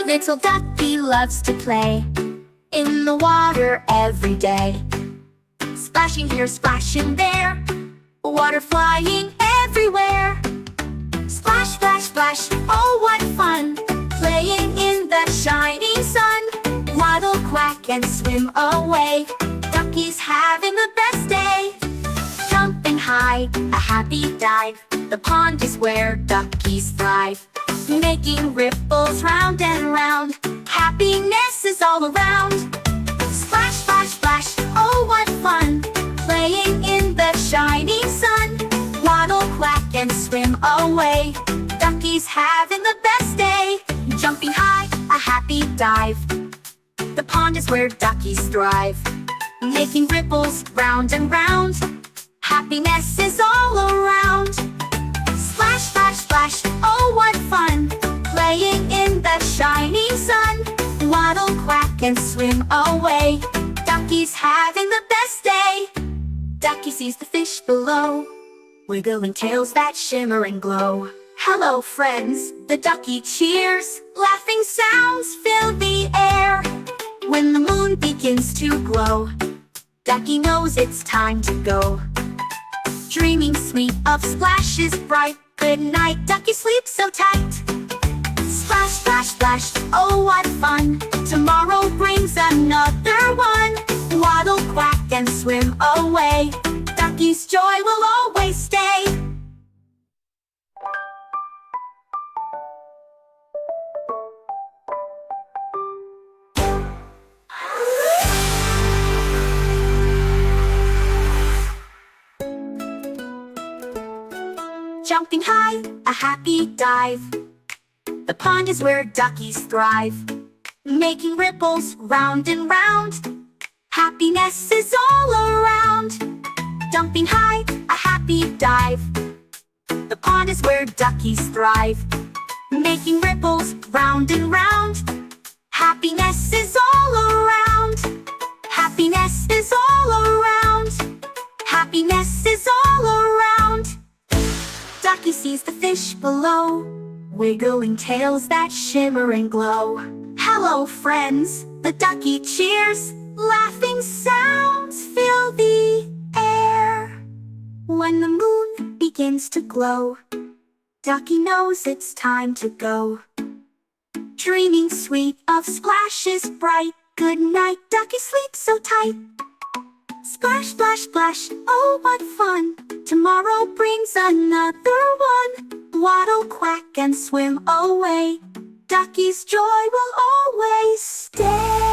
Little Ducky loves to play in the water every day. Splashing here, splashing there, water flying everywhere. Splash, splash, splash, oh what fun, playing in the shining sun. Waddle, quack, and swim away, Ducky's having the best day. Jumping high, a happy dive, the pond is where duckies thrive. Making ripples round and round, happiness is all around. Splash, splash, splash, oh what fun, playing in the shining sun. Waddle, quack, and swim away, Ducky's having the best day. Jumping high, a happy dive, the pond is where duckies thrive. Making ripples round and round, happiness is all around. Splash, splash, splash, oh what fun, playing in the shining sun. Waddle, quack, and swim away, Ducky's having the best day. Ducky sees the fish below, wiggling tails that shimmer and glow. Hello friends, the ducky cheers, laughing sounds fill the air. When the moon begins to glow, Ducky knows it's time to go. Dreaming sweet of splashes bright, good night, Ducky sleeps so tight. Splash, splash, splash, oh what fun, tomorrow brings another one. Waddle, quack, and swim away, Ducky's joy will always stay. Jumping high, a happy dive, the pond is where duckies thrive. Making ripples round and round, happiness is all around. Jumping high, a happy dive, the pond is where duckies thrive. Making ripples round and round, happiness is all around. Happiness is all around. Happiness is all around. Ducky sees the fish below, wiggling tails that shimmer and glow. Hello friends, the ducky cheers, laughing sounds fill the air. When the moon begins to glow, Ducky knows it's time to go. Dreaming sweet of splashes bright, good night, Ducky sleeps so tight. Splash, splash, splash, oh what fun, tomorrow brings another one. Waddle, quack, and swim away, Ducky's joy will always stay.